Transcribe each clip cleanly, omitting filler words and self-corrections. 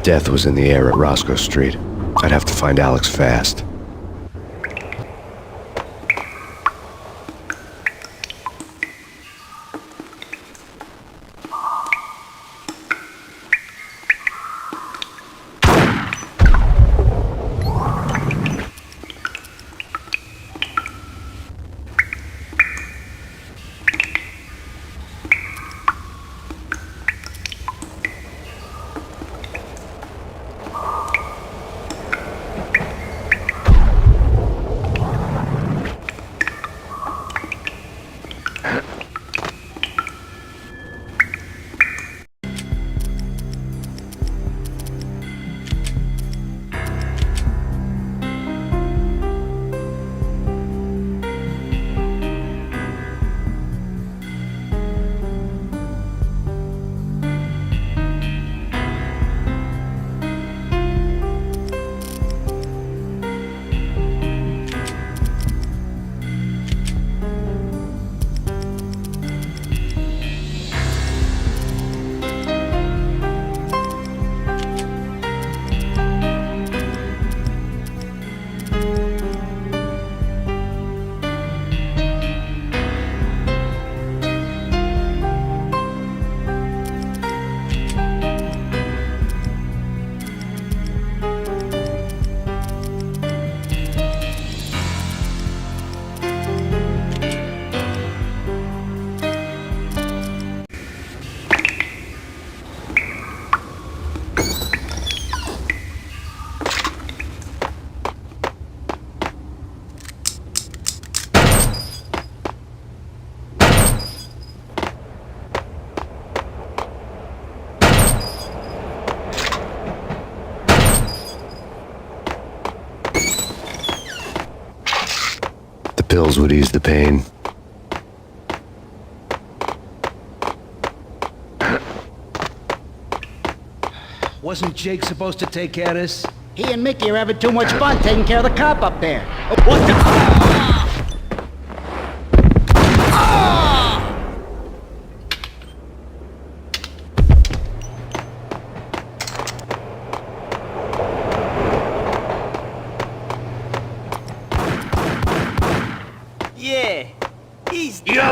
Death was in the air at Roscoe Street. I'd have to find Alex fast. Pills would ease the pain. Wasn't Jake supposed to take care of this? He and Mickey are having too much fun taking care of the cop up there. What the? Yeah, he's... Yo!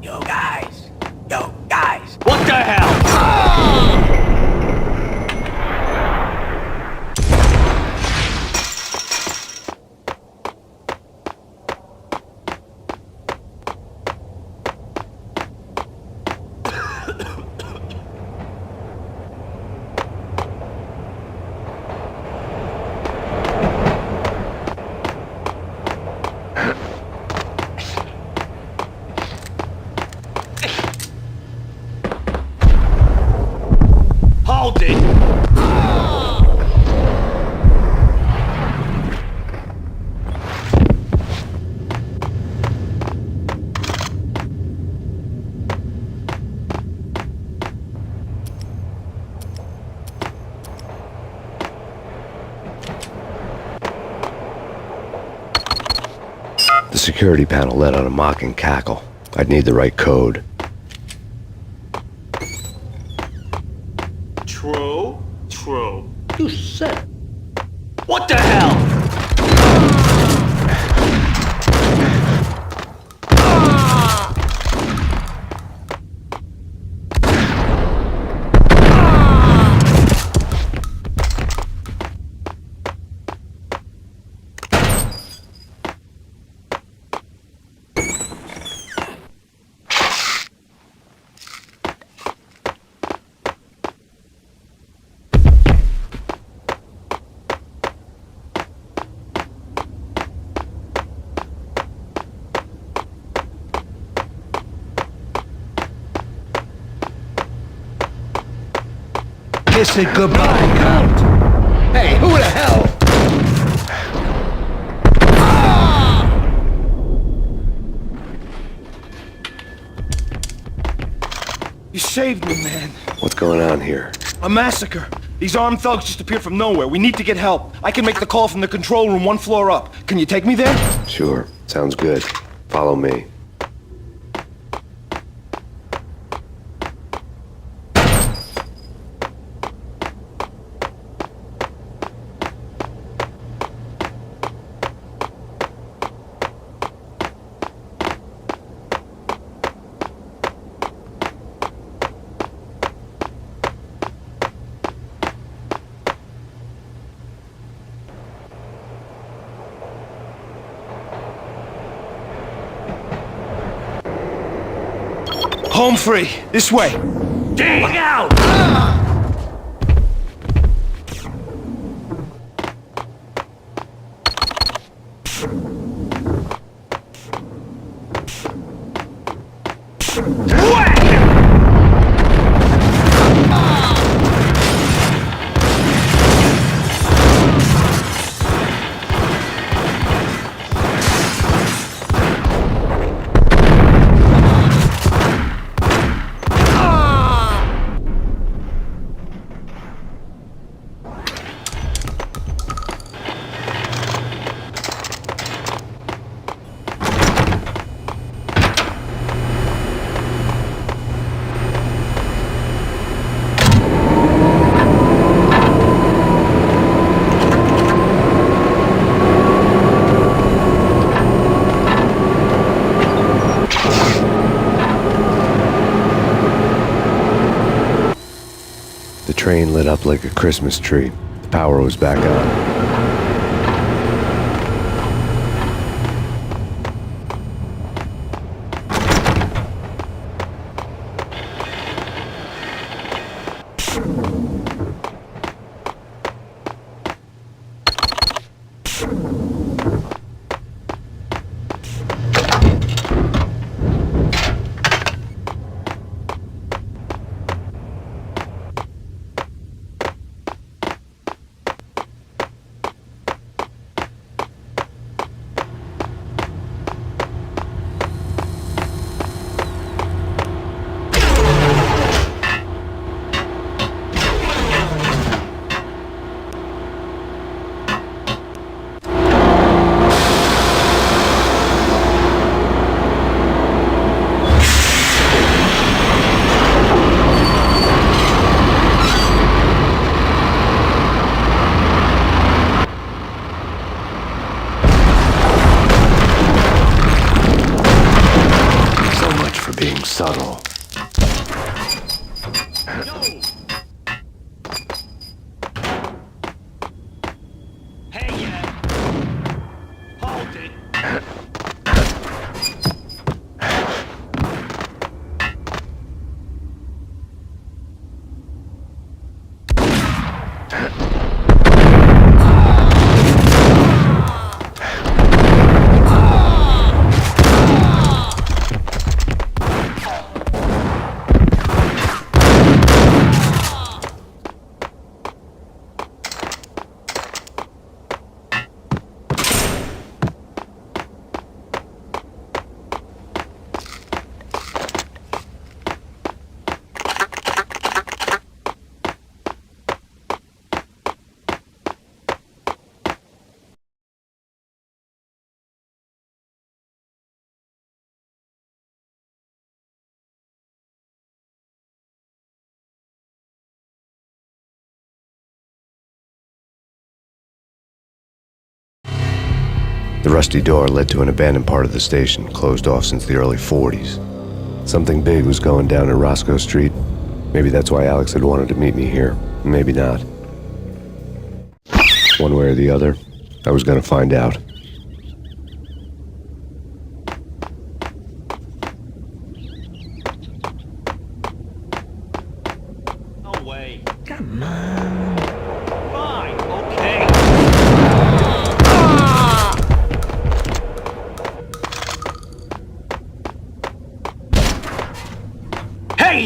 Yo, guys. What the hell? Hold it! The security panel let out a mocking cackle. I'd need the right code. True. You said. What the hell? Kiss it goodbye, Count. Hey, who the hell? You saved me, man. What's going on here? A massacre. These armed thugs just appeared from nowhere. We need to get help. I can make the call from the control room 1 floor up. Can you take me there? Sure, sounds good. Follow me. Home free. This way. Look out! The train lit up like a Christmas tree. The power was back on. Being subtle. Hey, hold it. The rusty door led to an abandoned part of the station, closed off since the early 40s. Something big was going down at Roscoe Street. Maybe that's why Alex had wanted to meet me here. Maybe not. One way or the other, I was gonna find out. No way. Come on. Fine, okay. Hey!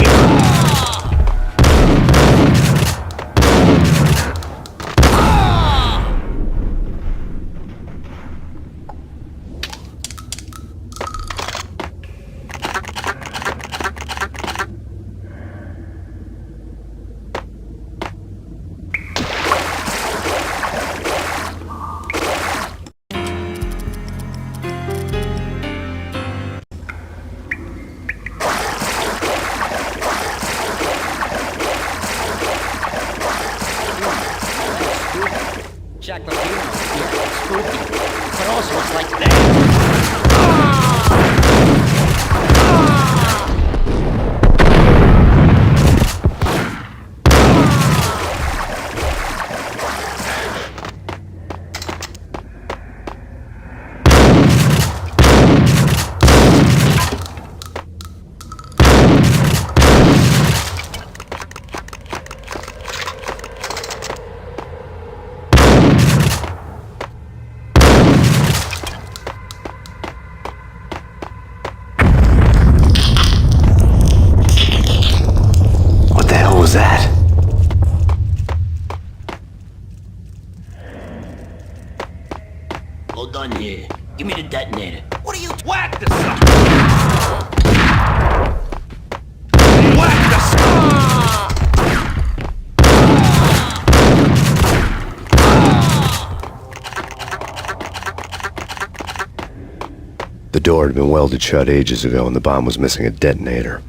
door had been welded shut ages ago and the bomb was missing a detonator.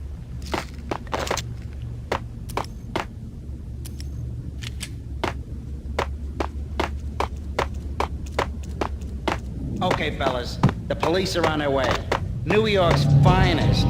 Okay, fellas, the police are on their way. New York's finest.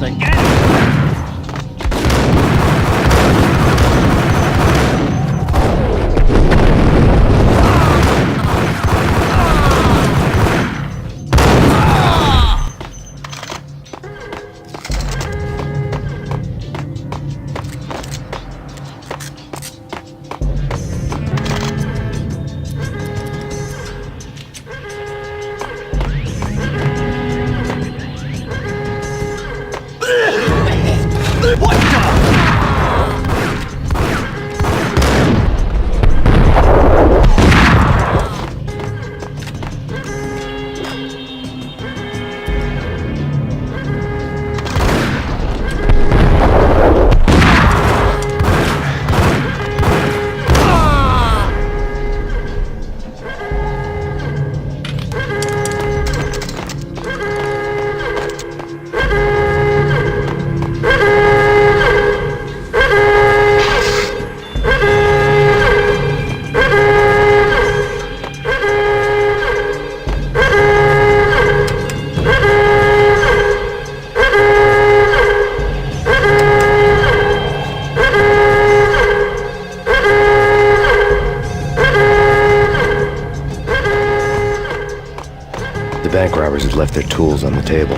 The bank robbers had left their tools on the table.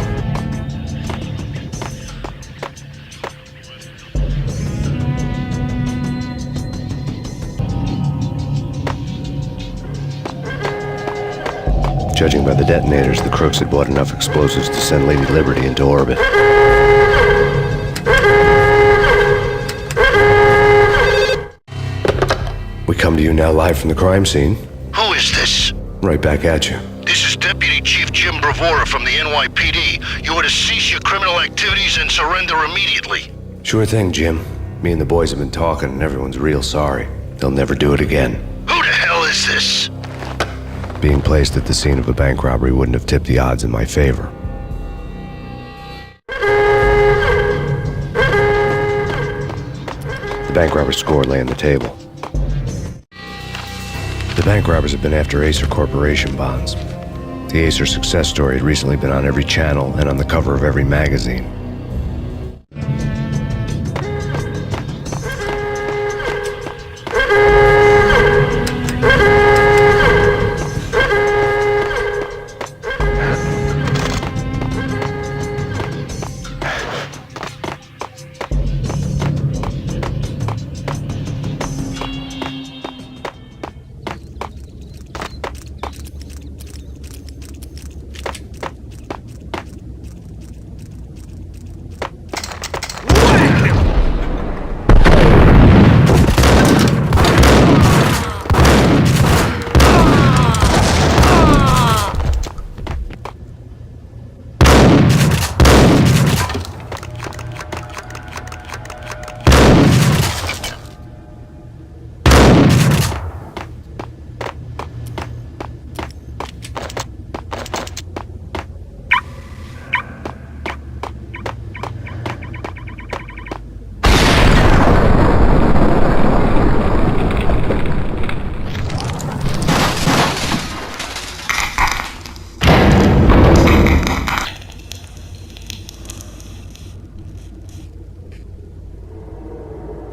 Judging by the detonators, the crooks had bought enough explosives to send Lady Liberty into orbit. We come to you now live from the crime scene. Who is this? Right back at you. This is Deputy Chief Jim Bravura from the NYPD. You are to cease your criminal activities and surrender immediately. Sure thing, Jim. Me and the boys have been talking and everyone's real sorry. They'll never do it again. Who the hell is this? Being placed at the scene of a bank robbery wouldn't have tipped the odds in my favor. The bank robber's score lay on the table. The bank robbers have been after Acer Corporation bonds. The Acer success story had recently been on every channel and on the cover of every magazine.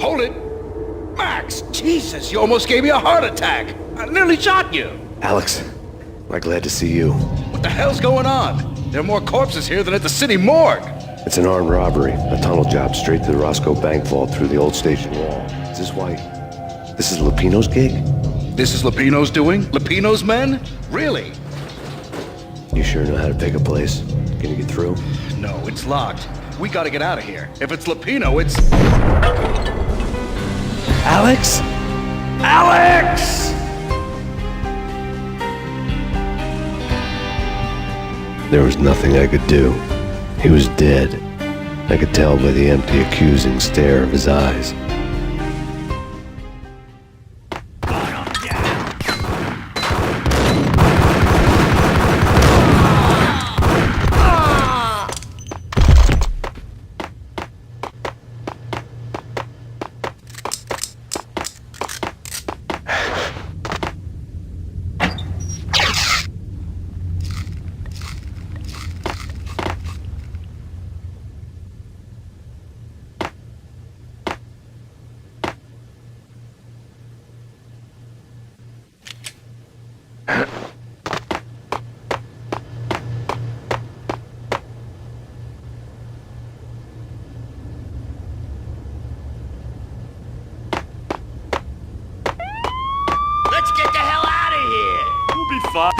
Hold it! Max! Jesus, you almost gave me a heart attack! I nearly shot you! Alex, I'm glad to see you. What the hell's going on? There are more corpses here than at the city morgue! It's an armed robbery, a tunnel job straight to the Roscoe Bank vault through the old station wall. Is this why? This is Lupino's gig? This is Lupino's doing? Lupino's men? Really? You sure know how to pick a place? Can you get through? No, it's locked. We gotta get out of here. If it's Lupino, it's... Alex? Alex! There was nothing I could do. He was dead. I could tell by the empty, accusing stare of his eyes. fuck?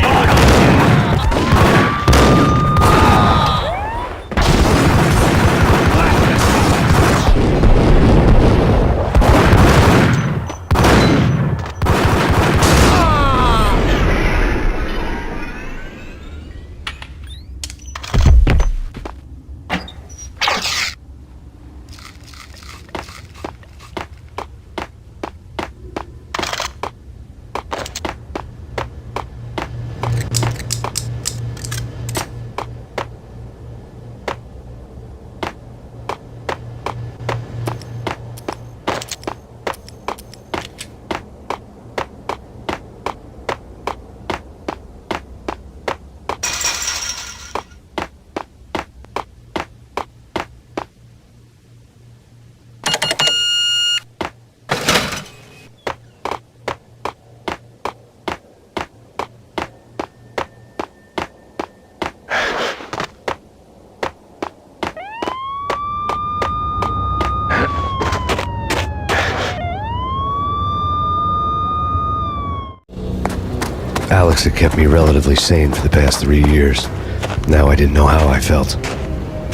Alex had kept me relatively sane for the past 3 years. Now I didn't know how I felt.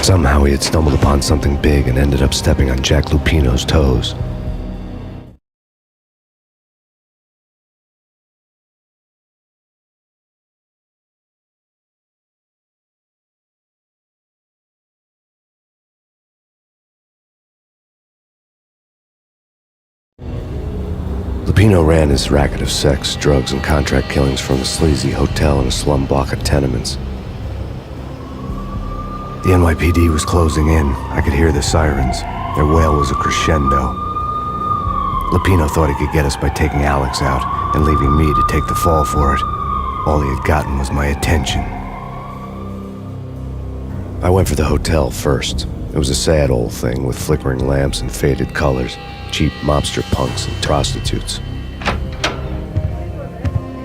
Somehow he had stumbled upon something big and ended up stepping on Jack Lupino's toes. Lupino ran his racket of sex, drugs, and contract killings from a sleazy hotel in a slum block of tenements. The NYPD was closing in. I could hear the sirens. Their wail was a crescendo. Lupino thought he could get us by taking Alex out and leaving me to take the fall for it. All he had gotten was my attention. I went for the hotel first. It was a sad old thing with flickering lamps and faded colors, cheap mobster punks and prostitutes.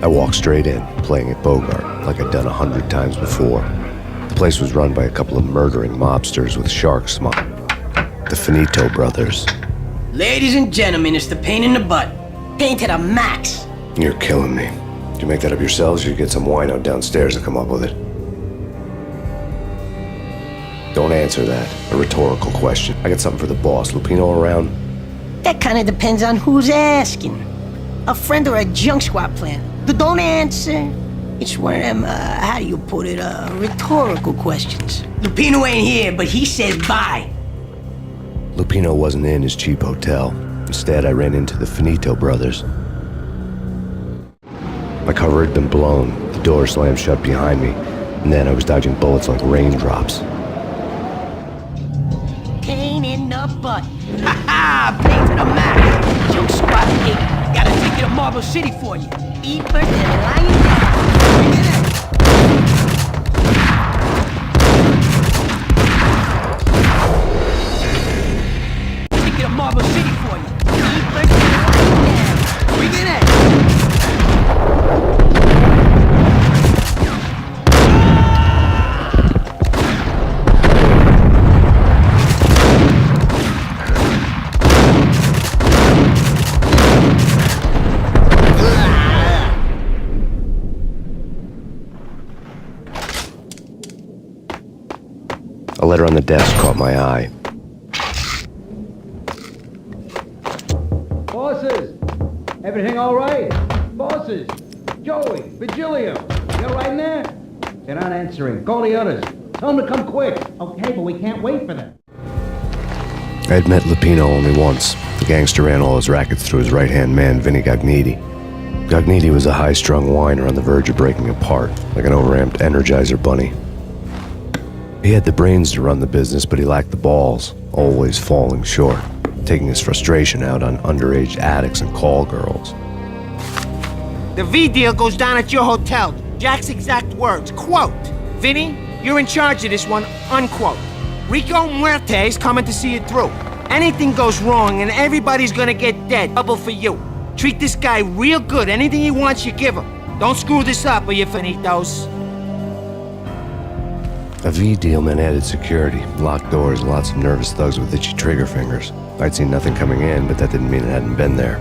I walked straight in, playing it Bogart, like I'd done 100 times before. The place was run by a couple of murdering mobsters with shark smut. The Finito brothers. Ladies and gentlemen, it's the pain in the butt. Pain to the max. You're killing me. Did you make that up yourselves, or you get some wino downstairs to come up with it? Don't answer that. A rhetorical question. I got something for the boss. Lupino around? That kind of depends on who's asking. A friend or a junk squad plan. Don't answer. It's one of them, how do you put it, rhetorical questions. Lupino ain't here, but he says bye. Lupino wasn't in his cheap hotel. Instead, I ran into the Finito brothers. My cover had been blown, the door slammed shut behind me, and then I was dodging bullets like raindrops. Pain in the butt. Ha ha! Pain to the max. Junk squad 8. Gotta take it to Marble City for you. Eat first and lying down. Bring it in. Take it to Marble City for you. Eat first and lying down. Bring it in. A letter on the desk caught my eye. Bosses! Everything all right? Bosses! Joey! Virgilio! You all right in there? They're not answering. Call the others. Tell them to come quick. Okay, but we can't wait for them. I had met Lupino only once. The gangster ran all his rackets through his right-hand man, Vinny Gagniti. Gagniti was a high-strung whiner on the verge of breaking apart, like an overamped Energizer bunny. He had the brains to run the business, but he lacked the balls, always falling short, taking his frustration out on underage addicts and call girls. The V deal goes down at your hotel. Jack's exact words, quote, "Vinny, you're in charge of this one," unquote. Rico Muerte's coming to see it through. Anything goes wrong and everybody's gonna get dead. Double for you. Treat this guy real good. Anything he wants, you give him. Don't screw this up, will you, Finitos? A V deal meant added security, locked doors, and lots of nervous thugs with itchy trigger fingers. I'd seen nothing coming in, but that didn't mean it hadn't been there.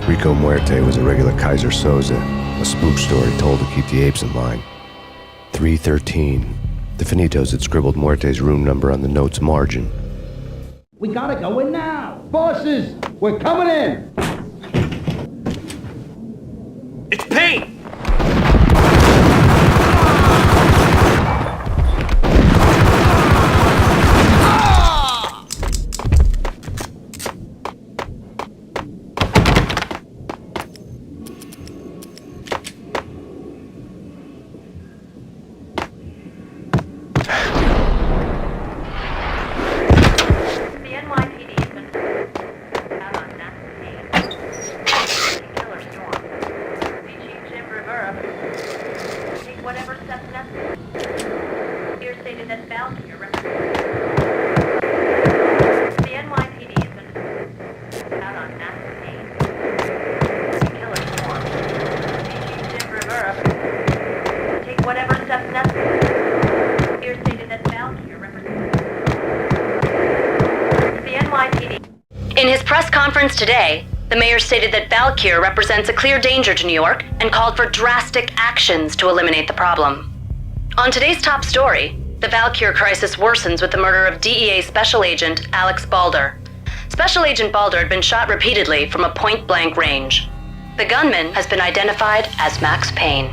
Rico Muerte was a regular Kaiser Soze. A spook story told to keep the apes in line. 313. The Finitos had scribbled Muerte's room number on the note's margin. We gotta go in now. Bosses, we're coming in. It's Payne! In his press conference today, the mayor stated that Valkyr represents a clear danger to New York and called for drastic actions to eliminate the problem. On today's top story, the Valkyr crisis worsens with the murder of DEA Special Agent Alex Balder. Special Agent Balder had been shot repeatedly from a point-blank range. The gunman has been identified as Max Payne.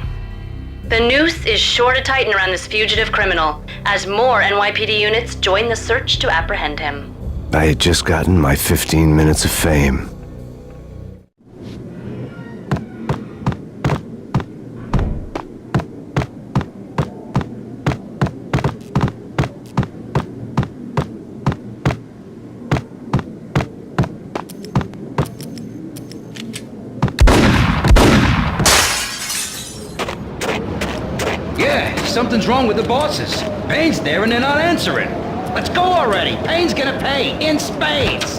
The noose is sure to tighten around this fugitive criminal as more NYPD units join the search to apprehend him. I had just gotten my 15 minutes of fame. Yeah, something's wrong with the bosses. Payne's there and they're not answering. Let's go already. Payne's gonna pay in spades.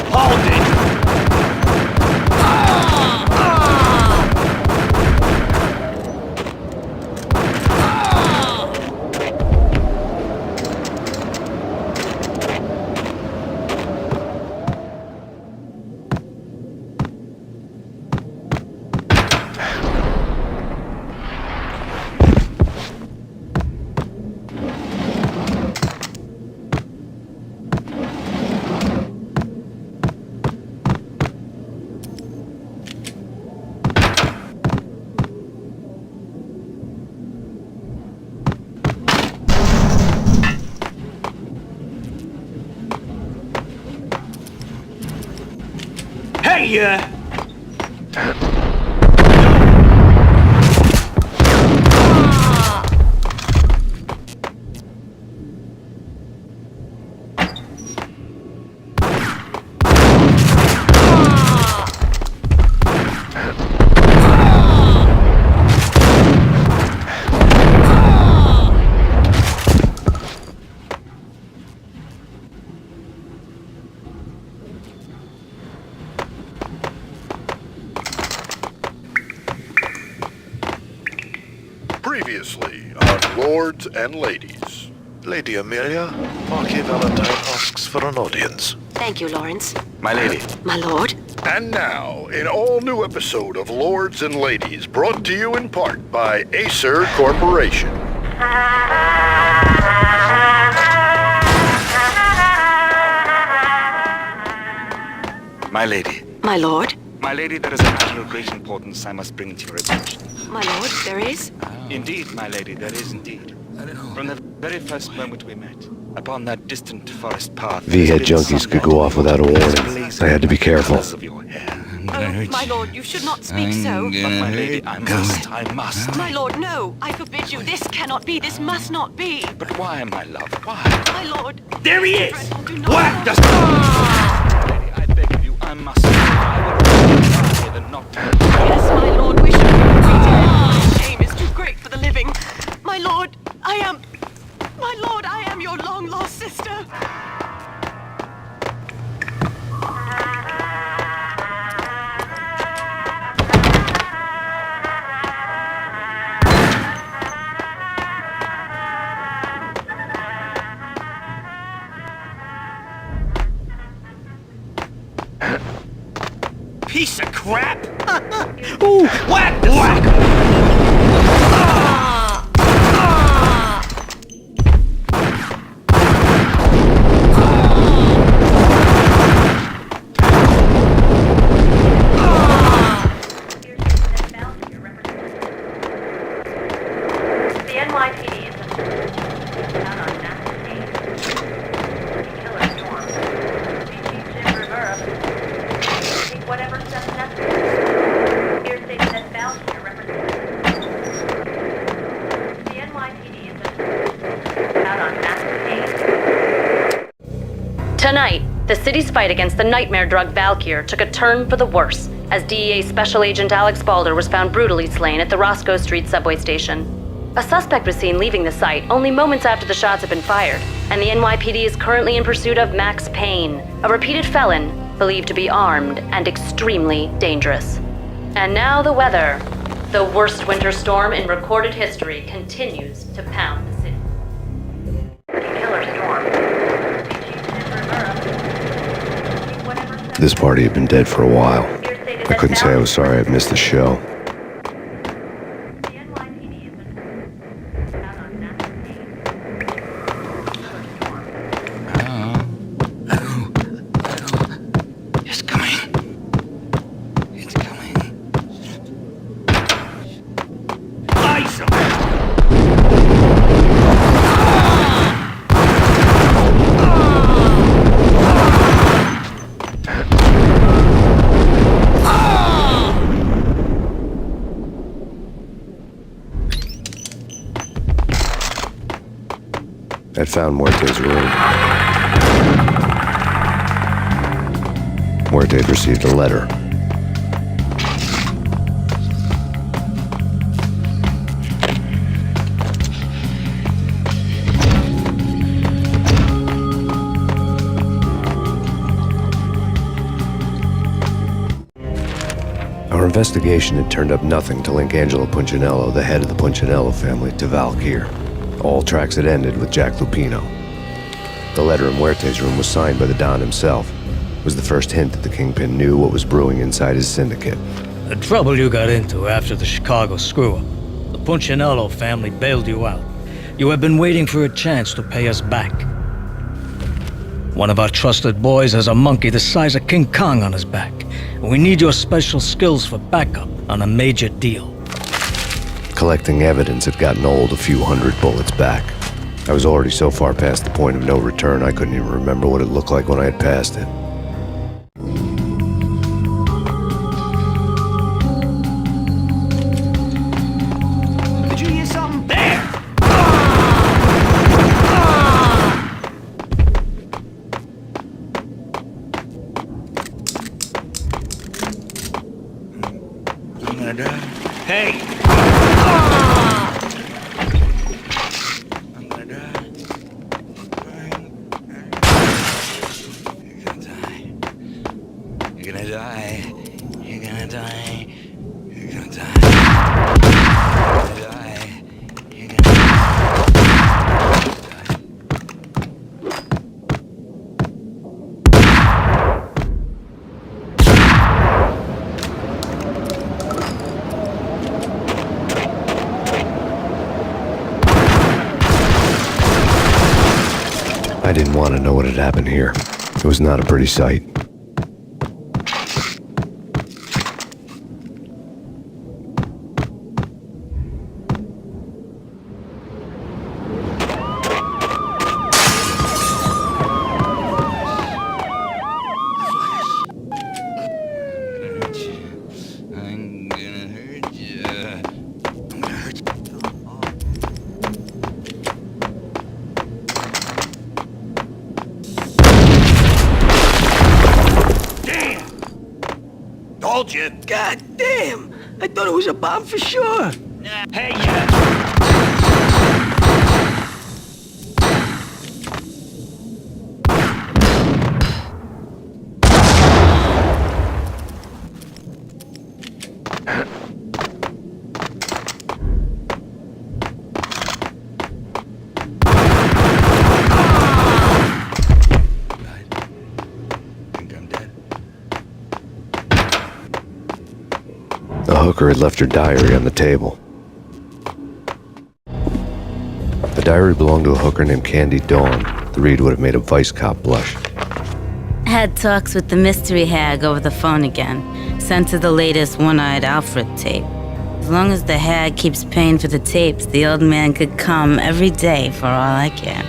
Hold it! Hey, Previously on Lords and Ladies. Lady Amelia, Marquis Valentine asks for an audience. Thank you, Lawrence. my lady. My lord. And now, an all-new episode of Lords and Ladies, brought to you in part by Acer Corporation. My lady. My lord. My lady, there is a matter of great importance I must bring to your attention. My lord, there is? Indeed, my lady, there is indeed. From the very first moment we met, upon that distant forest path... V-head junkies could go off without a warning. I had to be careful. Of your hair. Oh, my lord, you should not speak so. But my lady, I must. My lord, no. I forbid you. This cannot be. This must not be. But why, my love, why? My lord. There he is! Do not- Whack the... Lady, I beg of you, I must. I would rather die than not to. Yes, my lord, we should be treated. My shame is too great for the living. My lord, I am your long-lost sister. piece of crap! Ooh. Whack! Whack! The NYPD is out on massive haze. Killer storm. Chief Jim Rivera. Take whatever steps necessary. Here stated that Valkyrie represents. The NYPD is out on massive haze. Tonight, the city's fight against the nightmare drug Valkyrie took a turn for the worse as DEA Special Agent Alex Balder was found brutally slain at the Roscoe Street subway station. A suspect was seen leaving the site only moments after the shots had been fired, and the NYPD is currently in pursuit of Max Payne, a repeated felon believed to be armed and extremely dangerous. And now the weather. The worst winter storm in recorded history continues to pound the city. Killer storm. This party had been dead for a while. I couldn't say I was sorry I'd missed the show. It's coming. It's coming. Ice 'em! I'd found Muerte's room. Muerte had received a letter. Our investigation had turned up nothing to link Angelo Punchinello, the head of the Punchinello family, to Valkyrie. All tracks had ended with Jack Lupino. The letter in Muerte's room was signed by the Don himself. It was the first hint that the Kingpin knew what was brewing inside his syndicate. The trouble you got into after the Chicago screw-up. The Punchinello family bailed you out. You have been waiting for a chance to pay us back. One of our trusted boys has a monkey the size of King Kong on his back. And we need your special skills for backup on a major deal. Collecting evidence had gotten old a few hundred bullets back. I was already so far past the point of no return I couldn't even remember what it looked like when I had passed it. Did you hear something? There! I'm gonna die. Hey! I'm gonna die. You're gonna die. You're gonna die. You're gonna die. You're gonna die. You're gonna die. I didn't want to know what had happened here. It was not a pretty sight. I'm gonna hurt you. I'm gonna hurt you. Told you. God damn! I thought it was a bomb for sure. Hey, Think I'm dead. hooker had left her diary on the table. The diary belonged to a hooker named Candy Dawn. The read would have made a vice cop blush. Had talks with the mystery hag over the phone again. Sent her the latest One-Eyed Alfred tape. As long as the hag keeps paying for the tapes, the old man could come every day for all I care.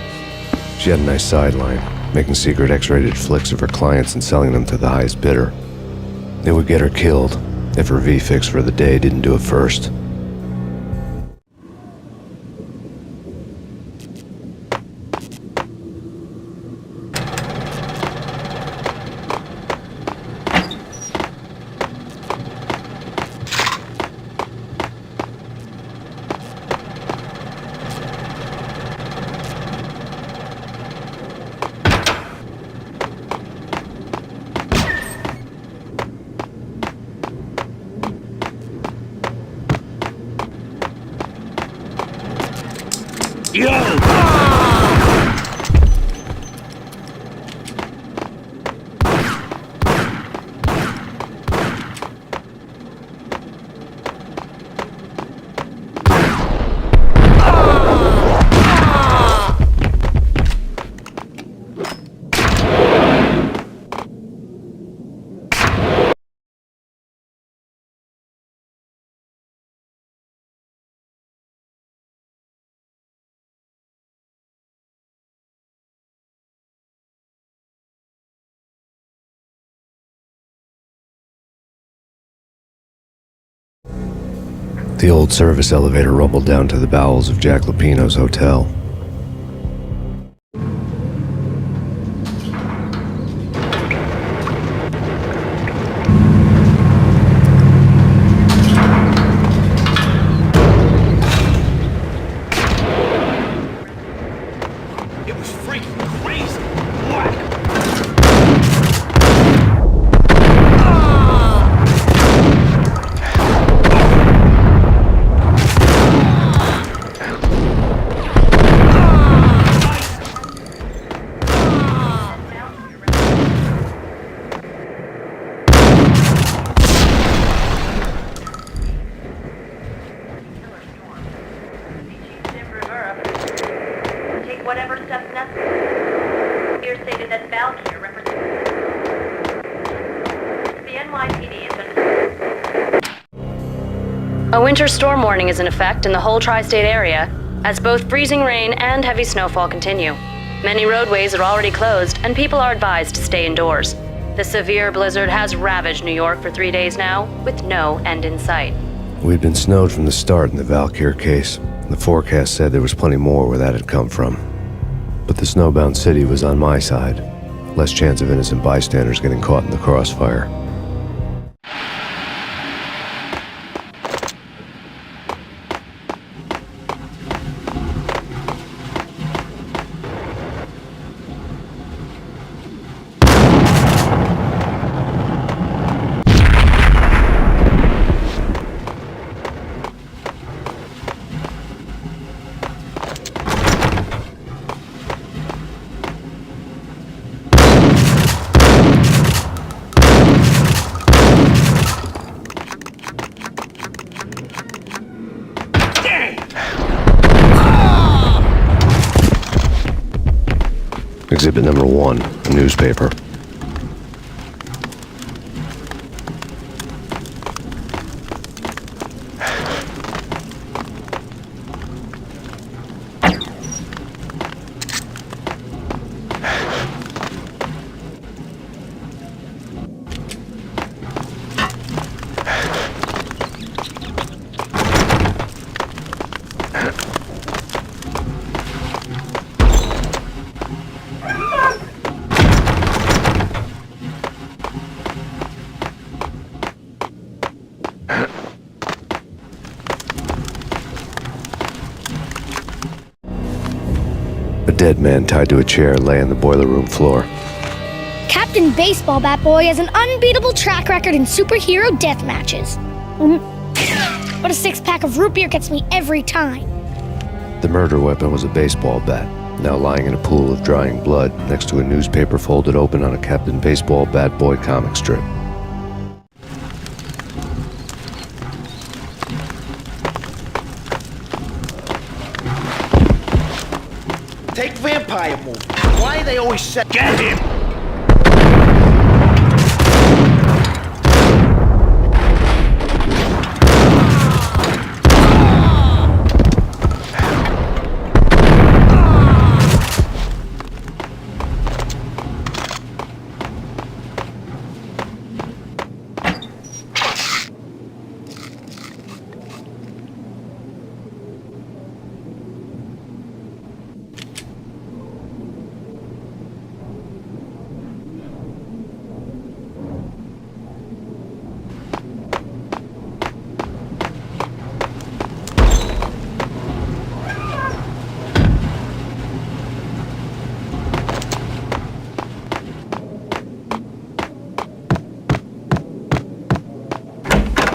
She had a nice sideline, making secret X-rated flicks of her clients and selling them to the highest bidder. It would get her killed if her V-fix for the day didn't do it first. The old service elevator rumbled down to the bowels of Jack Lupino's hotel. It was freaking crazy. What? Take whatever steps necessary. Here stated that Valkyr represents the NYPD has been. A winter storm warning is in effect in the whole tri-state area, as both freezing rain and heavy snowfall continue. Many roadways are already closed, and people are advised to stay indoors. The severe blizzard has ravaged New York for 3 days now, with no end in sight. We'd been snowed from the start in the Valkyr case. The forecast said there was plenty more where that had come from. But the snowbound city was on my side. Less chance of innocent bystanders getting caught in the crossfire. Exhibit number 1, a newspaper. A dead man tied to a chair lay on the boiler room floor. Captain Baseball Bat Boy has an unbeatable track record in superhero death matches. But a 6-pack of root beer gets me every time. The murder weapon was a baseball bat, now lying in a pool of drying blood next to a newspaper folded open on a Captain Baseball Bat Boy comic strip. Why they always say... Get him!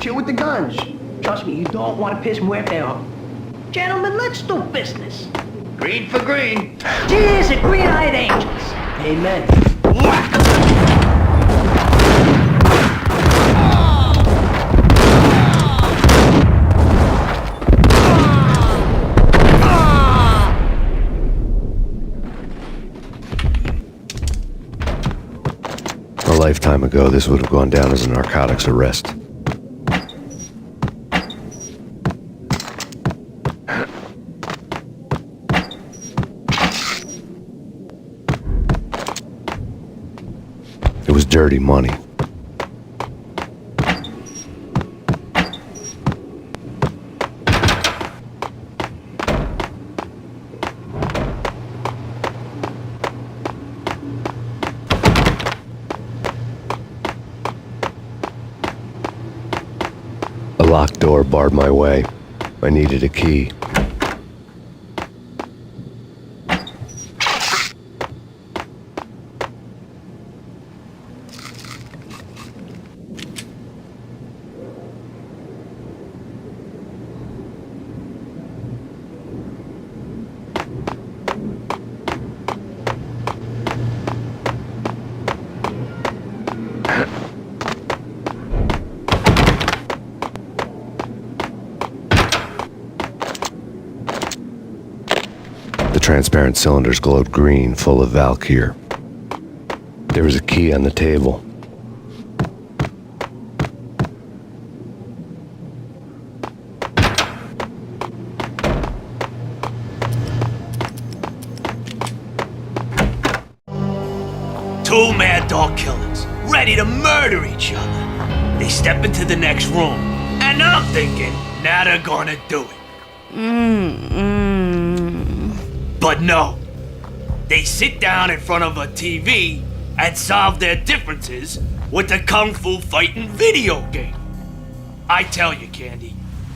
Chill with the guns. Trust me, you don't want to piss Muerte off. Gentlemen, let's do business. Green for green. Cheers at green-eyed angels. Amen. A lifetime ago, this would have gone down as a narcotics arrest. It was dirty money. A locked door barred my way. I needed a key. The transparent cylinders glowed green, full of Valkyr. There was a key on the table. Two mad dog killers, ready to murder each other. They step into the next room, and I'm thinking, now they're gonna do it. But no. They sit down in front of a TV and solve their differences with a kung fu fighting video game. I tell you, Candy,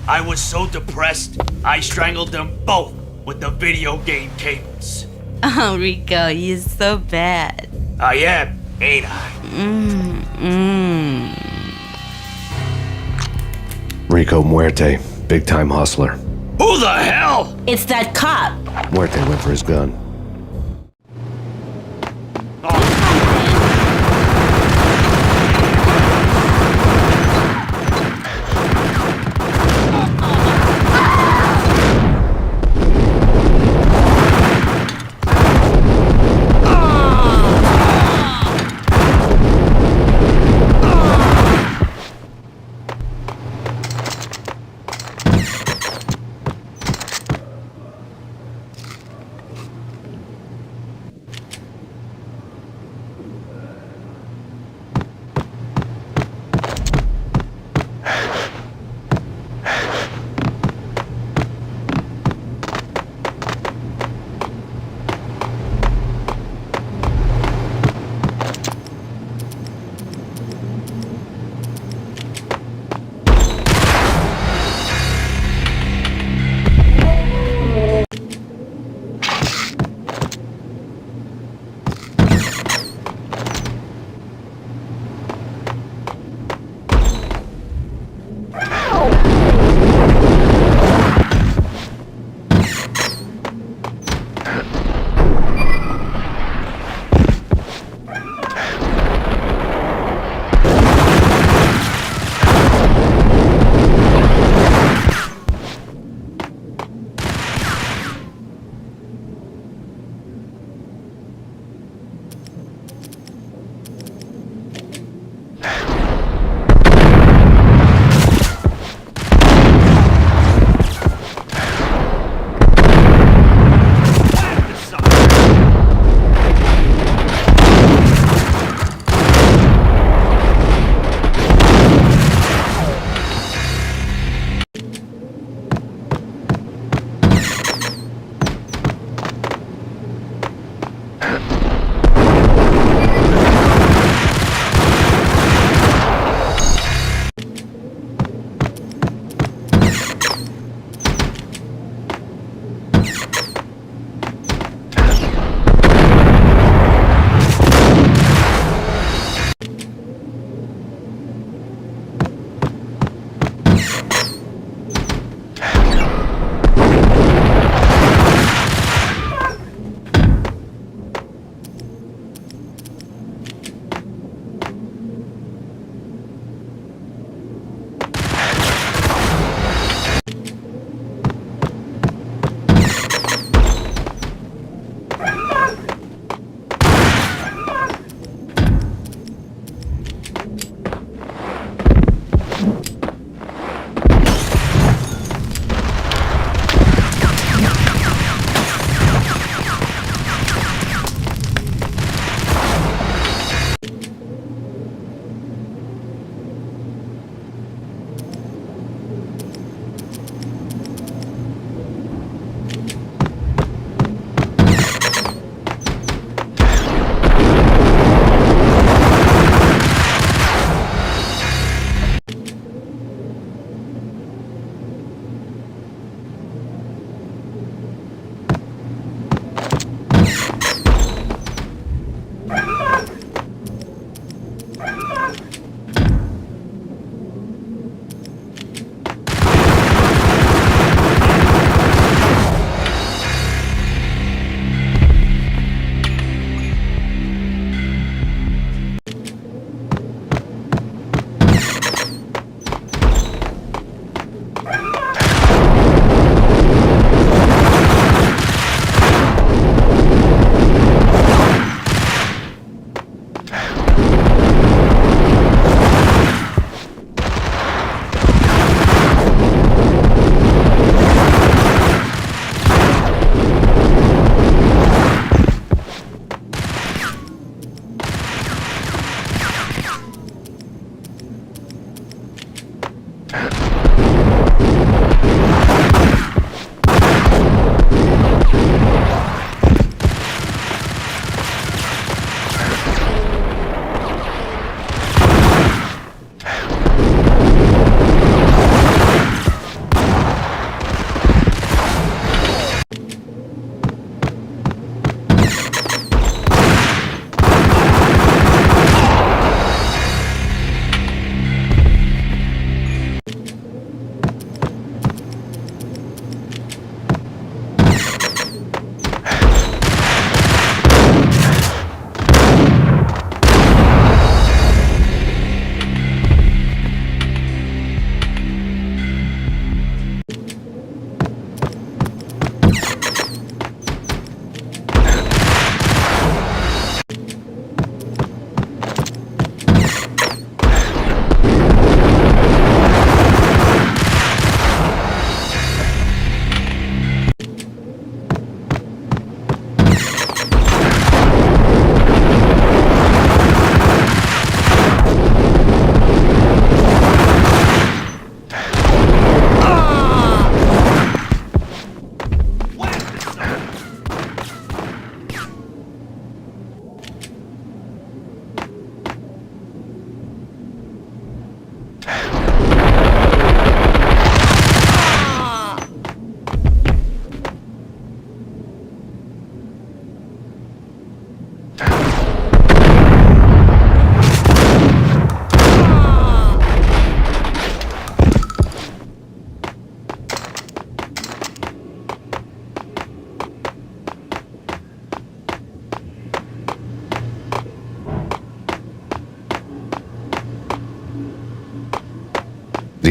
I was so depressed, I strangled them both with the video game cables. Oh, Rico, you're so bad. I am, ain't I? Rico Muerte, big-time hustler. Who the hell? It's that cop. Muerte went for his gun.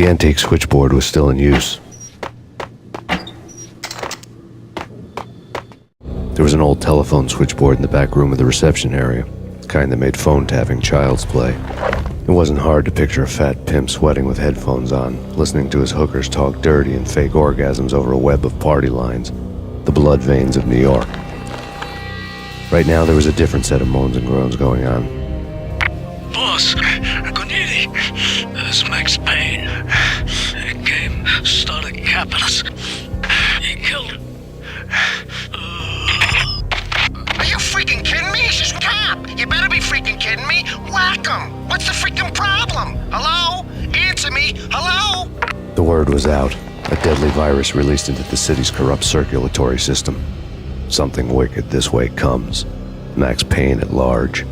The antique switchboard was still in use. There was an old telephone switchboard in the back room of the reception area, the kind that made phone tapping child's play. It wasn't hard to picture a fat pimp sweating with headphones on, listening to his hookers talk dirty and fake orgasms over a web of party lines, the blood veins of New York. Right now, there was a different set of moans and groans going on. Boss, Cornelia, this Max Payne. He came, started capping us. He killed him. Are you freaking kidding me? He's just a cop. You better be freaking kidding me. Whack him. What's the freaking problem? Hello? Answer me. Hello? The word was out. A deadly virus released into the city's corrupt circulatory system. Something wicked this way comes. Max Payne at large.